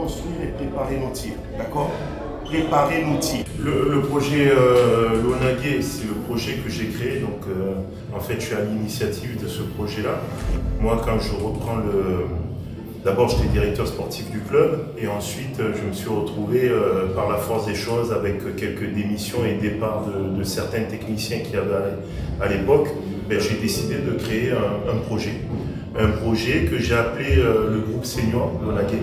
construire et préparer nos tirs, d'accord? Préparer nos tirs. Le projet Lonagé, c'est le projet que j'ai créé, donc en fait je suis à l'initiative de ce projet-là. Moi quand je reprends D'abord j'étais directeur sportif du club et ensuite je me suis retrouvé par la force des choses avec quelques démissions et départs de certains techniciens qu'il y avait à l'époque. J'ai décidé de créer un projet que j'ai appelé le groupe senior Lonagé.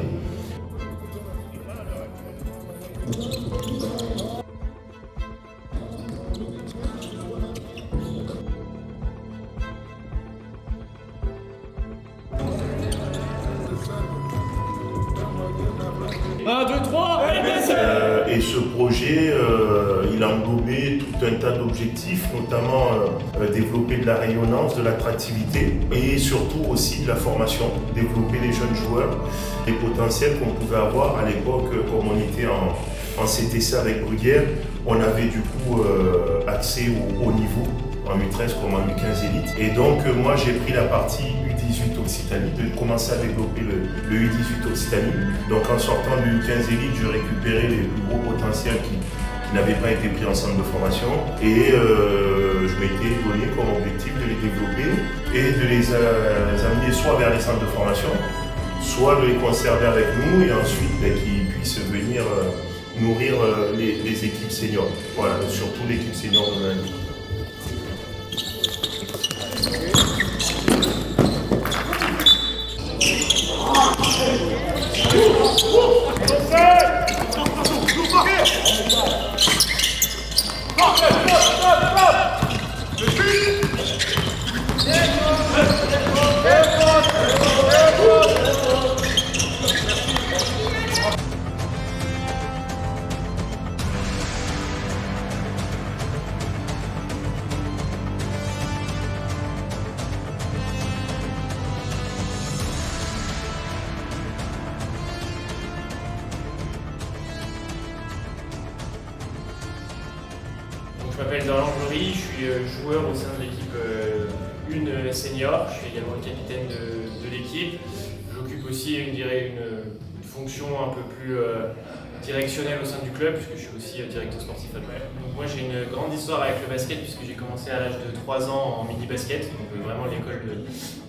Et ce projet, il a englobé tout un tas d'objectifs, notamment développer de la rayonnance, de l'attractivité et surtout aussi de la formation, développer les jeunes joueurs, les potentiels qu'on pouvait avoir à l'époque, comme on était en CTC avec Bruguière, on avait du coup accès au haut niveau, en U13 comme en U15 élite. Et donc moi j'ai pris la partie U18 Occitanie, de commencer à développer le U18 Occitanie. Donc en sortant du U15 élite, je récupérais les plus gros potentiels qui n'avaient pas été pris en centre de formation. Et je m'étais donné comme objectif de les développer et de les amener soit vers les centres de formation, soit de les conserver avec nous et ensuite qu'ils puissent venir nourrir les équipes seniors. Voilà, surtout l'équipe senior de l'année. Je m'appelle Darlan Jory, je suis joueur au sein de l'équipe 1 senior, je suis également le capitaine de l'équipe. J'occupe aussi une fonction un peu plus directionnelle au sein du club puisque je suis aussi directeur sportif adjoint. Donc moi j'ai une grande histoire avec le basket puisque j'ai commencé à l'âge de 3 ans en mini-basket, donc vraiment l'école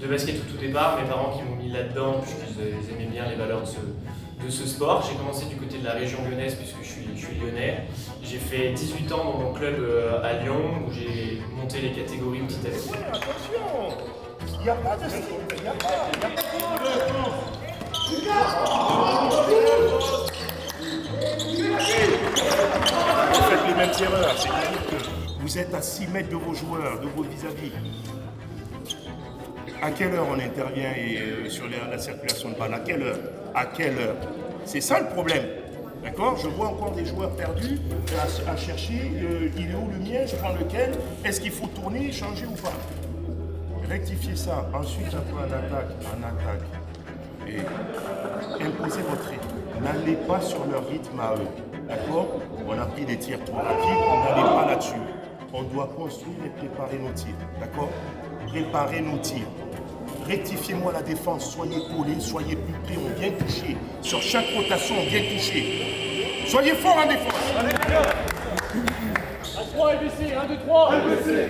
de basket au tout départ. Mes parents qui m'ont mis là-dedans puisqu'ils aimaient bien les valeurs de ce sport. J'ai commencé du côté de la région lyonnaise puisque je suis lyonnais. J'ai fait 18 ans dans mon club à Lyon où j'ai monté les catégories petit à petit. Attention, il n'y a pas de style, il n'y a pas Vous faites les mêmes erreurs, c'est-à-dire que vous êtes à 6 mètres de vos joueurs, de vos vis-à-vis. À quelle heure on intervient sur la circulation de balle? À quelle heure? À quelle heure? C'est ça le problème. D'accord? Je vois encore des joueurs perdus à chercher, il est où le mien, je prends lequel? Est-ce qu'il faut tourner, changer ou pas? Rectifiez ça. Ensuite, après en attaque. Et imposez votre rythme. N'allez pas sur leur rythme à eux. D'accord? On a pris des tirs trop rapides, on n'allait pas là-dessus. On doit construire et préparer nos tirs. D'accord? Préparer nos tirs. Rectifiez-moi la défense, soyez collés, soyez plus près, on vient toucher. Sur chaque rotation, on vient toucher. Soyez forts en défense. Allez, à 3, LBC, 1, 2, 3, LBC.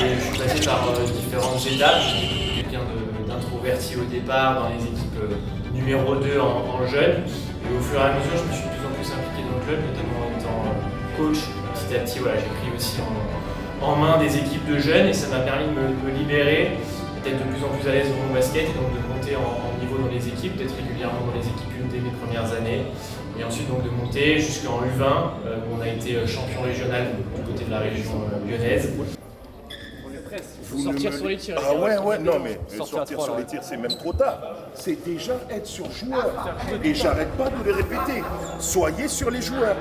Et je suis passé par différentes étapes. J'ai 15 converti au départ dans les équipes numéro 2 en jeunes. Et au fur et à mesure, je me suis de plus en plus impliqué dans le club, notamment en étant coach. Petit à petit, voilà, j'ai pris aussi en main des équipes de jeunes et ça m'a permis de me libérer, d'être de plus en plus à l'aise dans mon basket et donc de monter en niveau dans les équipes, d'être régulièrement dans les équipes dès mes premières années. Et ensuite donc de monter jusqu'en U20 où on a été champion régional du côté de la région lyonnaise. Sortir sur les tirs. Ah ouais, non mais sortir sur les tirs c'est même trop tard. C'est déjà être sur joueur. Et j'arrête pas de le répéter. Soyez sur les joueurs.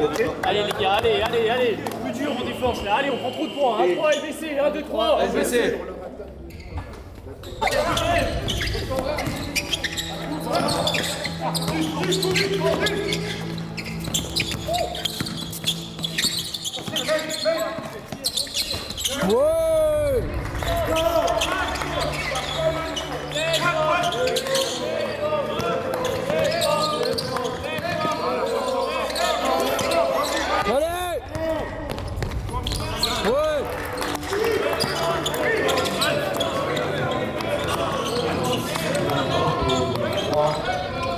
Ok. Allez les gars, allez. Plus dur en défense là. Allez, on prend trop de points. 1-3 LBC, 1, 2, 3. LBC.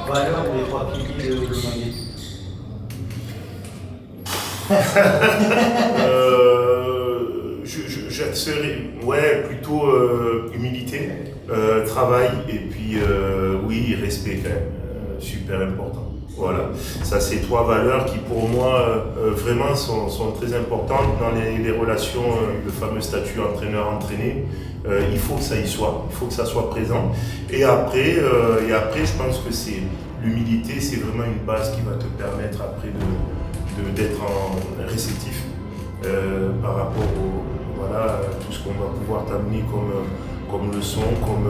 Valeur des 3 piliers de Longuet. Ouais, plutôt humilité, travail et puis oui, respect quand même, super important. Voilà, ça c'est 3 valeurs qui pour moi vraiment sont très importantes dans les relations, le fameux statut entraîneur-entraîné. Il faut que ça y soit, il faut que ça soit présent. Et après je pense que c'est l'humilité, c'est vraiment une base qui va te permettre après d'être réceptif par rapport à tout ce qu'on va pouvoir t'amener comme leçon, comme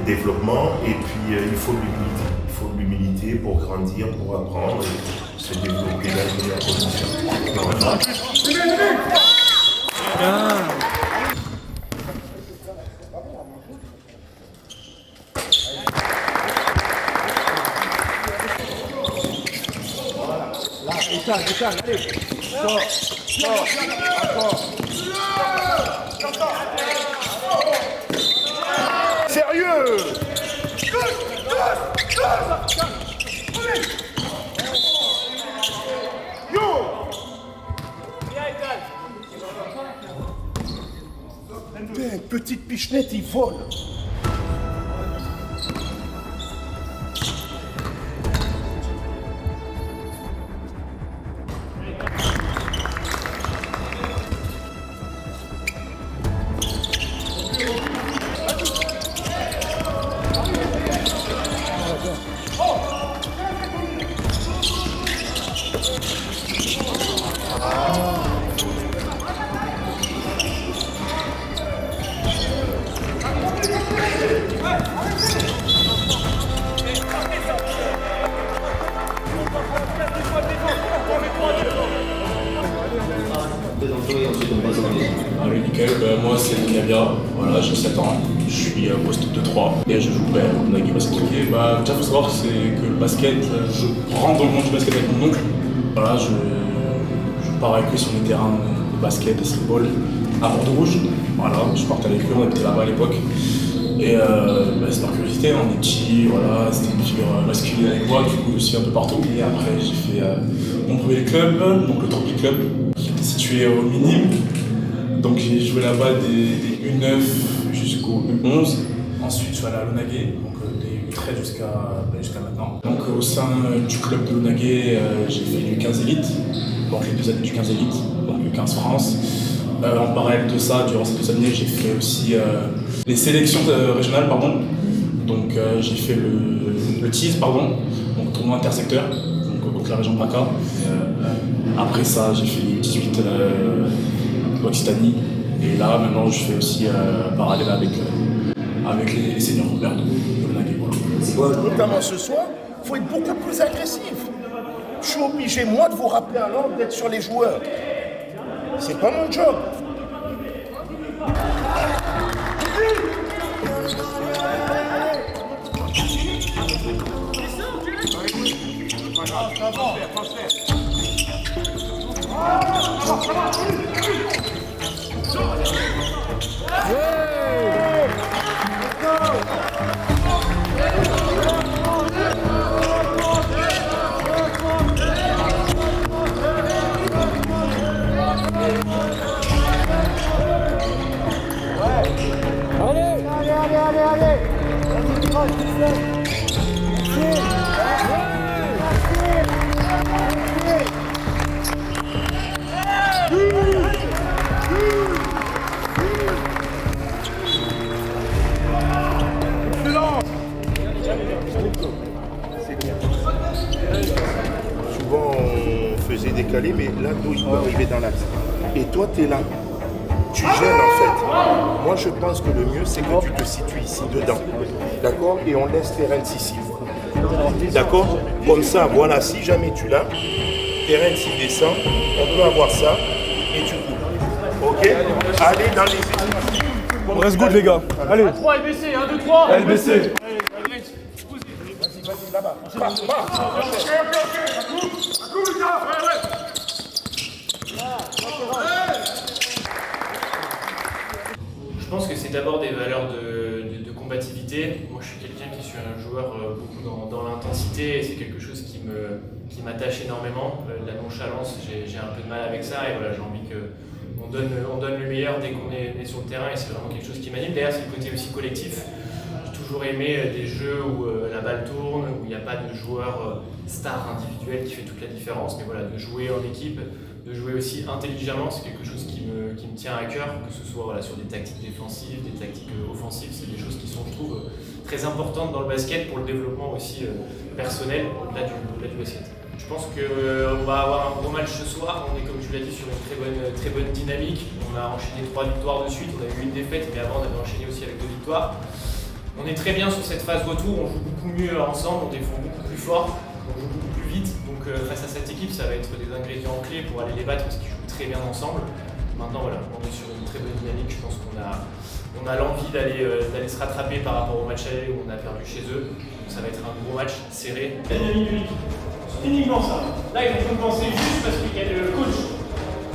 développement. Et puis il faut de l'humilité. Il faut de l'humilité pour grandir, pour apprendre et se développer dans les meilleures conditions. Voilà. Écale, allez. Sors, encore. Sérieux. Yo. Petite pichenette, il vole. Moi c'est Kavia, voilà, j'ai 7 ans, je suis poste de 3 et je joue au Nagui Basket. Déjà il faut savoir c'est que le basket, je rentre dans le monde du basket avec mon oncle. Voilà, je pars avec lui sur les terrains de basket, de streetball à Port-Rouge. Voilà, je partais avec lui, on habitait là-bas à l'époque. Et c'est par curiosité, on est petit, voilà, c'était une figure masculine avec moi, du coup aussi un peu partout. Et après j'ai fait mon premier club, donc le Tropic Club, qui était situé au Minime. Donc j'ai joué là-bas des U9 jusqu'au U11. Ensuite je suis allé à Lonagé, donc des U13 jusqu'à maintenant. Donc au sein du club de Lonagé, j'ai fait du 15 élite, donc les 2 années du 15 élite, donc le 15 France. En parallèle de ça, durant ces 2 années, j'ai fait aussi les sélections régionales, Donc j'ai fait le TIS, donc tournoi intersecteur, donc contre la région PACA. Après ça, j'ai fait les 18 Occitanie. Et là, maintenant, je fais aussi parallèle avec les seniors Robert de Lonagé. Voilà. Notamment ce soir, il faut être beaucoup plus agressif. Je suis obligé, moi, de vous rappeler à l'ordre d'être sur les joueurs. C'est pas mon job. C'est bien. Souvent, on faisait décaler, mais là, d'où il peut arriver dans l'axe. Et toi, tu es là. Tu gênes en fait. Moi, je pense que le mieux, c'est que tu te situes ici, dedans. D'accord? Et on laisse terrain ici. D'accord? Comme ça, voilà, si jamais tu l'as, terrain s'il descend, on peut avoir ça et tu coupes. Ok? Allez dans les équipes. On reste good les gars. Allez. 3 LBC, 1, 2, 3. LBC. Allez, Vas-y, là-bas. Je pense que c'est d'abord des valeurs de combativité. Moi, je suis quelqu'un qui suis un joueur beaucoup dans l'intensité et c'est quelque chose qui m'attache énormément. La nonchalance, j'ai un peu de mal avec ça et voilà, j'ai envie qu'on donne le meilleur dès qu'on est sur le terrain et c'est vraiment quelque chose qui m'anime. D'ailleurs, c'est le côté aussi collectif. J'ai toujours aimé des jeux où la balle tourne, où il n'y a pas de joueur star individuel qui fait toute la différence, mais voilà, de jouer en équipe, de jouer aussi intelligemment, c'est quelque chose qui me tient à cœur, que ce soit voilà, sur des tactiques défensives, des tactiques offensives, c'est des choses qui sont, je trouve, très importantes dans le basket pour le développement aussi personnel au-delà du basket. Je pense qu'on va avoir un gros match ce soir, on est comme tu l'as dit sur une très bonne dynamique, on a enchaîné 3 victoires de suite, on a eu une défaite, mais avant on avait enchaîné aussi avec 2 victoires. On est très bien sur cette phase retour, on joue beaucoup mieux ensemble, on défend beaucoup plus fort, on joue beaucoup plus vite. Donc face à cette équipe, ça va être des ingrédients clés pour aller les battre parce qu'ils jouent très bien ensemble. Maintenant voilà, on est sur une très bonne dynamique, je pense qu'on a l'envie d'aller se rattraper par rapport au match aller où on a perdu chez eux. Donc ça va être un gros match serré. La dynamique du week. C'est uniquement ça. Là, ils ont commencé juste parce qu'il y a le coach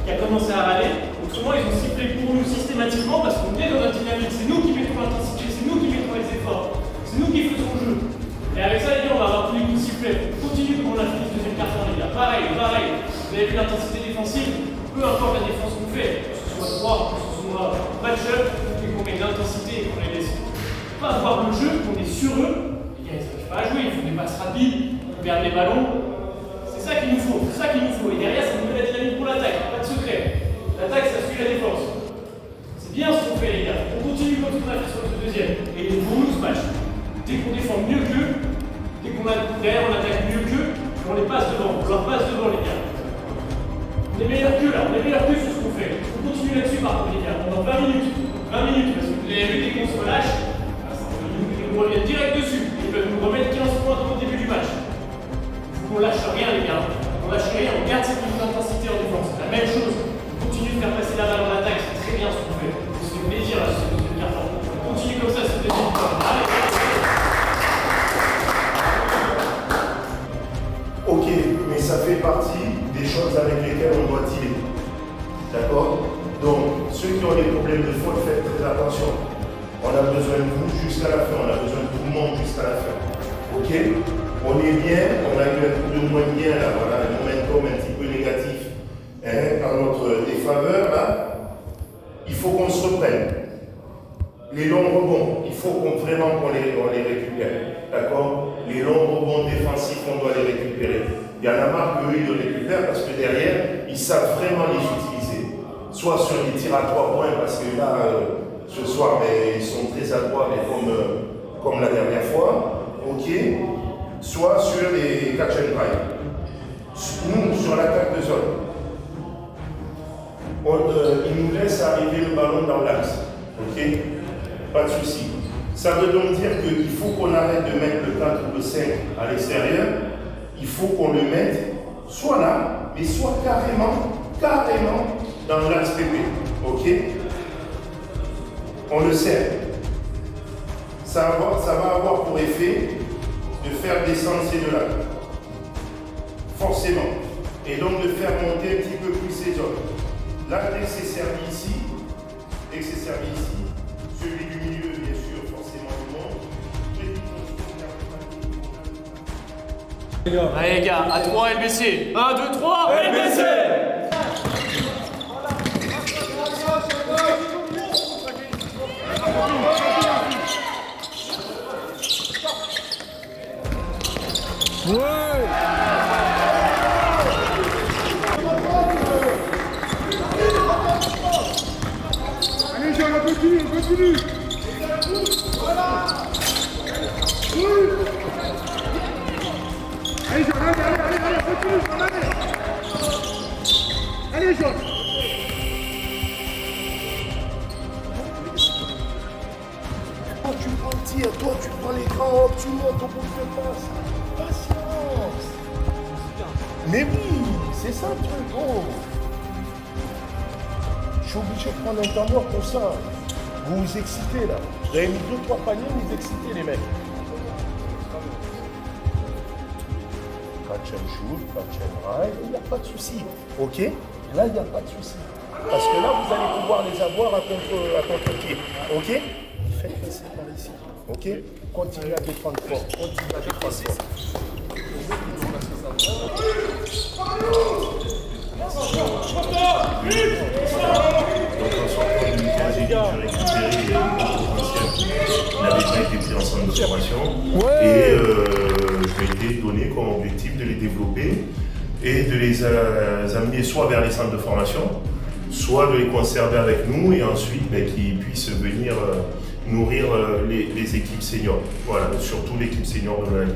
qui a commencé à râler. Autrement, ils ont sifflé pour nous systématiquement parce qu'on est dans notre dynamique. C'est nous qui mettons l'intensité, c'est nous qui mettons les efforts, c'est nous qui faisons le jeu. Et avec ça, les gars, on va avoir tous les coups de sifflet. On continue comme on a fini ce deuxième quart-temps, les gars. Pareil. Vous avez vu l'intensité défensive, peu importe la défense qu'on fait, que ce soit droit, que ce soit match-up, et qu'on met de l'intensité et qu'on les laisse pas avoir le jeu, qu'on est sur eux. Les gars, ils n'arrivent pas à jouer, ils font des passes rapides, ils perdent les ballons. C'est ça qu'il nous faut, c'est ça qu'il nous faut. Et derrière, ça nous met la dynamique pour l'attaque, pas de secret. L'attaque, ça suit la défense. C'est bien ce qu'on fait, les gars. On continue comme on a fait sur le deuxième. Et pour nous, ce match, dès qu'on défend mieux qu'eux, dès qu'on a derrière, on attaque mieux qu'eux, on les passe devant. On leur passe devant, les gars. On est meilleurs qu'eux, là. On est meilleurs qu'eux sur ce qu'on fait. On continue là-dessus, par contre, les gars. Pendant 20 minutes. 20 minutes, parce que vous avez vu, dès qu'on se relâche, ils nous reviennent direct dessus. Ils peuvent nous remettre 15 points au début du match. On lâche rien, les gars. On lâche rien, on garde cette intensité en défense. La même chose. On continue de faire passer la balle en attaque. C'est très bien ce qu'on fait. C'est un plaisir là, ce deuxième quart-temps. On continue comme ça, ce deuxième quart-temps. Allez. Ok, mais ça fait partie des choses avec lesquelles on doit dealer. D'accord? Donc, ceux qui ont des problèmes de faute, faites très attention. On a besoin de vous jusqu'à la fin. On a besoin de tout le monde jusqu'à la fin. Ok? On est bien, on a eu un coup de moins bien là, voilà, un momentum un petit peu négatif par notre défaveur là. Il faut qu'on se reprenne. Les longs rebonds, il faut vraiment qu'on les récupère. D'accord? Les longs rebonds défensifs, on doit les récupérer. Il y en a marre qu'eux, ils les récupèrent parce que derrière, ils savent vraiment les utiliser. Soit sur des tirs à 3 points, parce que là, ce soir, ils sont très adroits, mais comme la dernière fois. Ok? Soit sur les catch and drive. Nous, sur l'attaque de zone, ils nous laissent arriver le ballon dans l'axe. Ok? Pas de souci. Ça veut donc dire qu'il faut qu'on arrête de mettre le 4 ou le 5 à l'extérieur. Il faut qu'on le mette soit là, mais soit carrément dans l'axe PP. Ok? On le sert. Ça va avoir pour effet de faire descendre ces deux-là. Forcément. Et donc de faire monter un petit peu plus ces hommes. Là, dès que c'est servi ici, celui du milieu, bien sûr, forcément le monde. Allez, les gars, à 3 LBC. 1, 2, 3, LBC. Continue. Voilà. Oui. Allez, Jean. Toi, tu prends le tir, toi, tu prends l'écran, hop, tu montes au bout de passe. Patience. Mais oui, c'est ça le truc, oh. Je suis obligé de prendre un temps mort pour ça. Vous vous excitez là. Vous avez mis 2-3 paniers, vous vous excitez les mecs. Catch and shoot, catch and ride, il n'y a pas de souci. Ok? Là, il n'y a pas de souci. Parce que là, vous allez pouvoir les avoir à contre-pied. Ok? Faites passer par ici. Ok? Continuez à défendre fort. Continuez à défendre fort. Donc en sortant du troisième, j'ai récupéré les potentiels qui n'avaient pas été pris en centre de formation. Et je m'étais donné comme objectif de les développer et de les amener soit vers les centres de formation, soit de les conserver avec nous et ensuite qu'ils puissent venir nourrir les équipes seniors. Voilà, surtout l'équipe senior de la Ligue.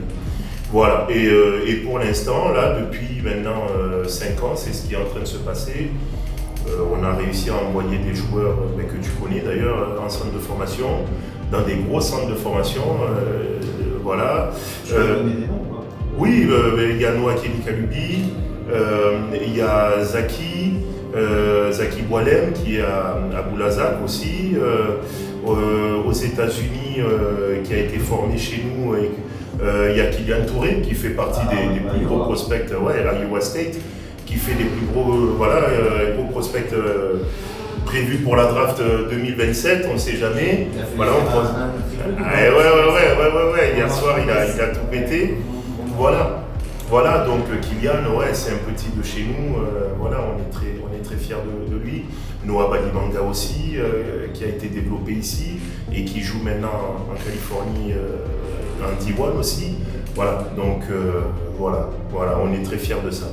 Voilà, et pour l'instant, là, depuis maintenant 5 ans, c'est ce qui est en train de se passer. On a réussi à envoyer des joueurs que tu connais d'ailleurs en centre de formation, dans des gros centres de formation. Voilà. Oui, il y a Noah Kelly Kalubi, il y a Zaki Boilem qui est à Boulazac aussi, aux États-Unis qui a été formé chez nous. Il y a Kylian Touré qui fait partie des plus gros prospects à Iowa State, qui fait les plus gros, gros prospects prévus pour la draft 2027, on ne sait jamais. Voilà, ouais. Hier soir, il a tout pété. Voilà, donc Kylian, c'est un petit de chez nous. Voilà, on est très fiers de lui. Noah Balibanga aussi, qui a été développé ici et qui joue maintenant en Californie, en D1 aussi. Voilà, donc voilà, on est très fiers de ça.